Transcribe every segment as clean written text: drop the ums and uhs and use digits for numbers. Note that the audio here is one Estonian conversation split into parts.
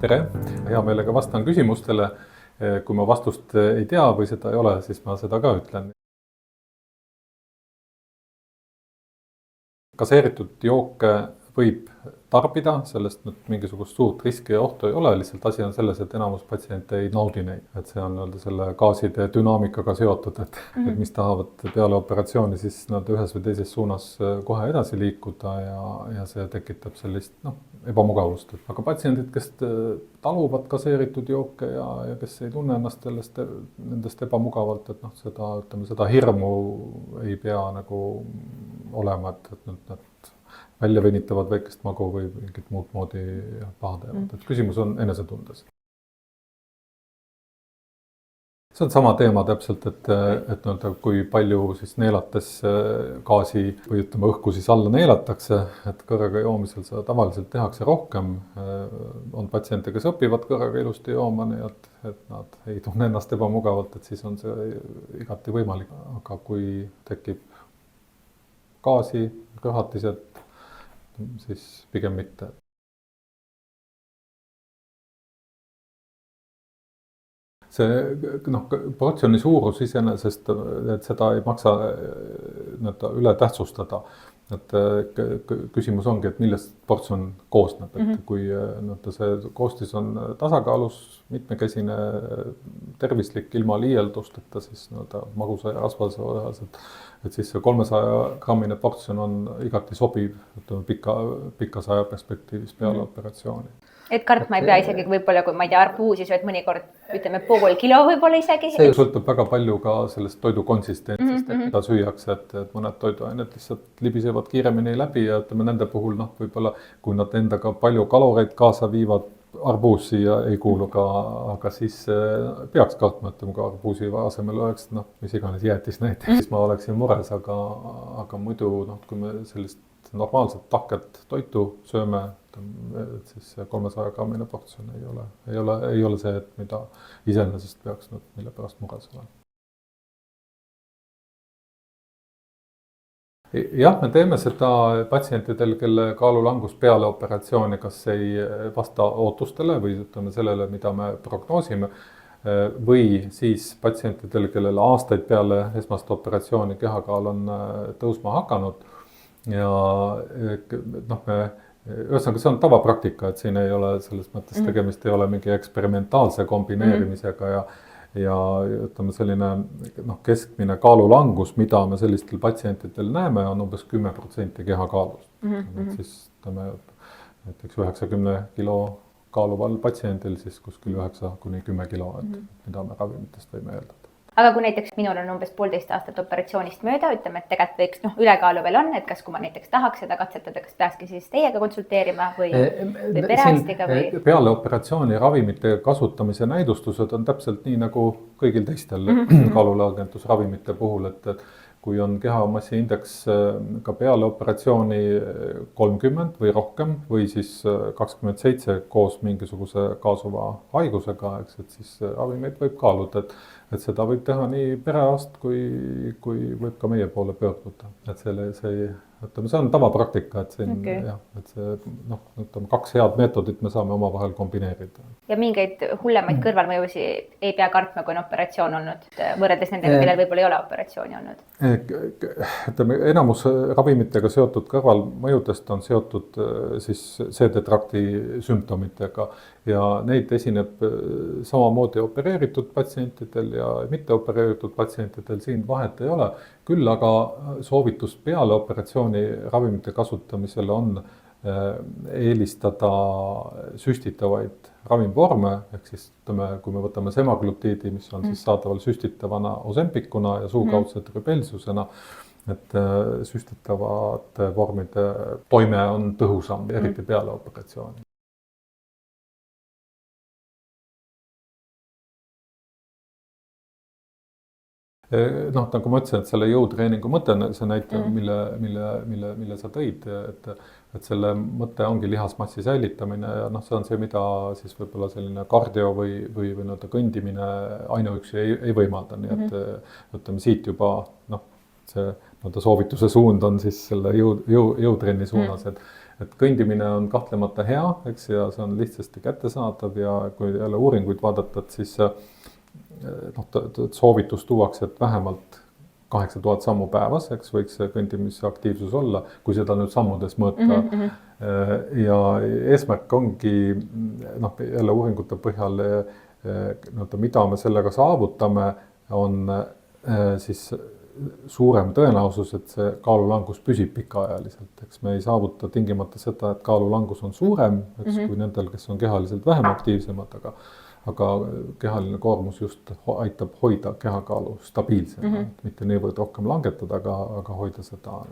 Tere, hea meelega vastan küsimustele. Kui ma vastust ei tea või seda ei ole, siis ma seda ka ütlen. Gaseeritud jooke võib tarbida, sellest mingisugust suurt riski ja ohtu ei ole, lihtsalt asi on selles, et enamus patsiente ei naudi neid. Et see on selle gaaside dünaamikaga seotud, et mis tahavad peale operatsiooni siis nad ühes või teises suunas kohe edasi liikuda ja see tekitab sellist ebamugavust. Aga patsiendid, kes taluvad gaseeritud jooke ja kes ei tunne ennast nendest ebamugavalt, et seda hirmu ei pea nagu olema, et nad välja venitavad väikest magu või mingit muud moodi paha teevad. Et küsimus on enesetundes. See on sama teema täpselt, et kui palju siis neelates gaasi või õhku siis alla neelatakse, et kõrraga joomisel seda tavaliselt tehakse rohkem. On patsiente, kes õpivad kõrraga ilusti jooma, nii et nad ei tunne ennast ebamugavalt, et siis on see igati võimalik. Aga kui tekib gaasi, rõhatised, siis pigem mitte. See portsjoni suurus iseenesest, et seda ei maksa üle tähtsustada. Et küsimus ongi, et millest portsjon koosneb. Et kui see koostis on tasakaalus, mitmekesine, tervislik, ilma liieldusteta, siis magusa ja rasvase osas, et siis see 300-grammine portsjon on igati sobiv pikas aja perspektiivis peale operatsiooni. Et kartma ei pea isegi võib-olla, kui ma ei tea, arbuusi sööd mõnikord, ütleme pool kilo võib-olla isegi. See sõltub väga palju ka sellest toidu konsistentsist, et mida süüakse, et mõned toiduained lihtsalt libisevad kiiremini läbi ja nende puhul võib-olla, kui nad endaga palju kaloreid kaasa viivad, arbuus siia ei kuulu ka, aga siis peaks kartma, et kui arbuusi asemel oleks, mis iganes jäätis näiteks, siis ma oleksin mures, aga muidu, kui me sellist normaalset tahket toitu sööme, et siis 300-grammine portsjon ei ole see, et mida iseenesest peaks mille pärast mures olema. Jah, me teeme seda patsientidel, kelle kaalulangus peale operatsiooni kas ei vasta ootustele või sellele, mida me prognoosime, või siis patsientidel, kellel aastaid peale esmast operatsiooni kehakaal on tõusma hakanud. Ja ühesõnaga, see on tavapraktika, et siin ei ole selles mõttes tegemist, ei ole mingi eksperimentaalse kombineerimisega ja selline keskmine kaalulangus, mida me sellistel patsientidel näeme, on umbes 10% kehakaalust. Siis näiteks 90 kilo kaaluval patsiendil siis kuskil 9–10 kilo, mida me ravimitest võime eeldada. Aga kui näiteks minul on umbes 1,5 aastat operatsioonist mööda, ütleme, et tegelikult võiks ülekaalu veel on, et kas kui ma näiteks tahaks seda katsetada, kas peakski siis teiega konsulteerima või perearstiga või? Peale operatsiooni ravimite kasutamise näidustused on täpselt nii nagu kõigil teistel kaalulangetusravimite puhul, et kui on kehamassi indeks ka peale operatsiooni 30 või rohkem või siis 27 koos mingisuguse kaasuva haigusega, et siis ravimeid võib kaaluda, et seda võib teha nii perearst kui võib ka meie poole pöörduda. Et see on tavapraktika, et see 2 head meetodit me saame omavahel kombineerida. Ja mingeid hullemaid kõrvalmõjusi ei pea kartma, kui on operatsioon olnud, võrreldes nendega, kellel võib-olla ei ole operatsiooni olnud? Enamus ravimitega seotud kõrvalmõjudest on seotud siis seedetrakti sümptomitega ja neid esineb samamoodi opereeritud patsientidel ja mitte opereeritud patsientidel, siin vahet ei ole. Küll aga soovitus peale operatsiooni ravimite kasutamisel on eelistada süstitavaid ravimvorme, ehk siis kui me võtame semaglutiidi, mis on siis saadaval süstitavana Ozempicuna ja suukaudsed Rybelsusena, et süstitavate vormide toime on tõhusam, eriti peale operatsiooni. Nagu ma ütlesin, et selle jõutreeningu mõte, see näite, mille sa tõid, et selle mõte ongi lihasmassi säilitamine ja see on see, mida siis võib-olla selline kardio või kõndimine ainuüksi ei võimalda, nii et ütleme siit juba see soovituse suund on siis selle jõutrenni suunas, et kõndimine on kahtlemata hea, eks, ja see on lihtsasti kättesaadav ja kui jälle uuringuid vaadata, et siis soovitus tuuakse, et vähemalt 8000 sammu päevas, eks, võiks see kõndimise aktiivsus olla, kui seda nüüd sammudes mõõta. Ja eesmärk ongi, jälle uuringute põhjal, mida me sellega saavutame, on siis suurem tõenäosus, et see kaalulangus püsib pikaajaliselt. Eks me ei saavuta tingimata seda, et kaalulangus on suurem, eks, kui nendel, kes on kehaliselt vähem aktiivsemad, aga kehaline koormus just aitab hoida kehakaalu stabiilsena, mitte niivõrd rohkem langetada, aga hoida seda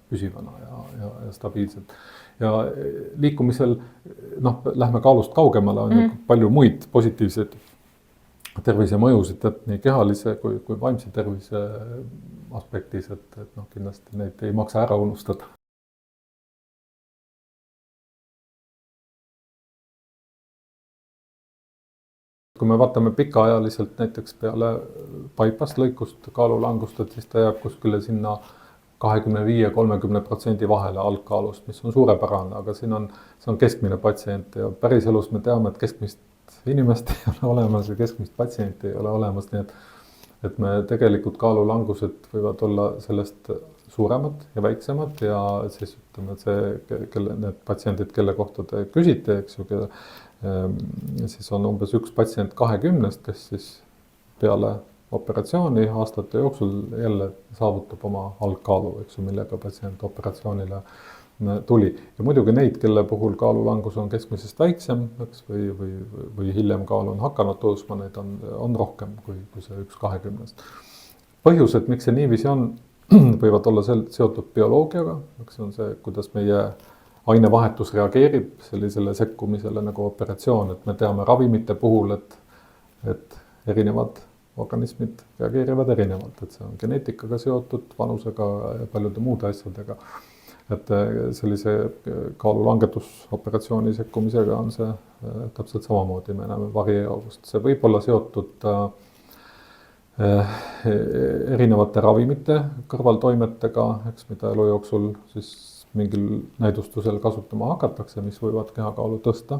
püsivana ja stabiilselt. Ja liikumisel, lähme kaalust kaugemale, on ju palju muid positiivseid tervise mõjusid, et nii kehalise kui vaimse tervise aspektis, et kindlasti neid ei maksa ära unustada. Kui me vaatame pikaajaliselt näiteks peale bypass lõikust kaalulangust, et siis ta jääb kuskile sinna 25–30% vahele algkaalust, mis on suurepärane, aga see on keskmine patsient ja päriselus me teame, et keskmist inimest ei ole olemas ja keskmist patsienti ei ole olemas, nii et me tegelikult kaalulangused võivad olla sellest suuremad ja väiksemad ja siis ütleme, et need patsiendid, kelle kohta te küsite, eks ju, siis on umbes üks patsient 20, kes siis peale operatsiooni aastate jooksul jälle saavutab oma algkaalu, eks ju, millega patsient operatsioonile tuli. Ja muidugi neid, kelle puhul kaalulangus on keskmisest väiksem, eks, või hiljem kaal on hakanud tõusma, neid on rohkem kui see üks 20. Põhjused, miks see niiviisi on, võivad olla seotud bioloogiaga, eks on see, kuidas meie ainevahetus reageerib sellisele sekkumisele nagu operatsioon, et me teame ravimite puhul, et erinevad organismid reageerivad erinevalt, et see on geneetikaga seotud, vanusega ja paljude muude asjadega. Et sellise kaalulangetusoperatsiooni sekkumisega on see täpselt samamoodi, me näeme varieeruvust. See võib olla seotud erinevate ravimite kõrvaltoimetega, eks, mida elu jooksul siis mingil näidustusel kasutama hakatakse, mis võivad kehakaalu tõsta.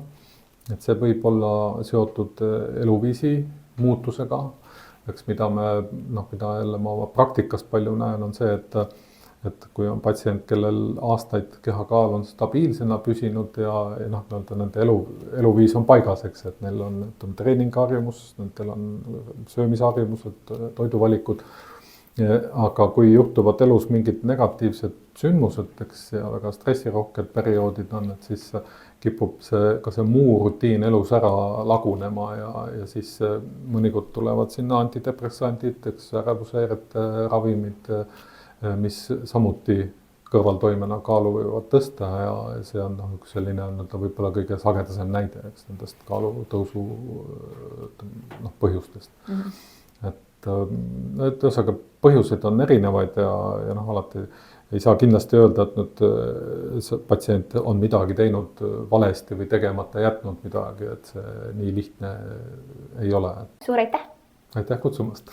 Et see võib olla seotud eluviisi muutusega, eks, mida jälle ma oma praktikas palju näen, on see, et kui on patsient, kellel aastaid kehakaal on stabiilsena püsinud ja nende eluviis on paigas, eks, et neil on treeningharjumus, nendel on söömisharjumused, toiduvalikud, aga kui juhtuvad elus mingid negatiivsed sündmused, eks, ja väga stressirohked perioodid on, et siis kipub ka see muu rutiin elus ära lagunema ja siis mõnikord tulevad sinna antidepressandid, eks, ärevushäirete ravimid, mis samuti kõrvaltoimena kaalu võivad tõsta ja see on üks selline võib-olla kõige sagedasem näide, eks, nendest kaalutõusu põhjustest. Et ühesõnaga põhjuseid on erinevaid ja alati ei saa kindlasti öelda, et nüüd see patsient on midagi teinud valesti või tegemata jätnud midagi, et see nii lihtne ei ole. Suur aitäh! Aitäh kutsumast!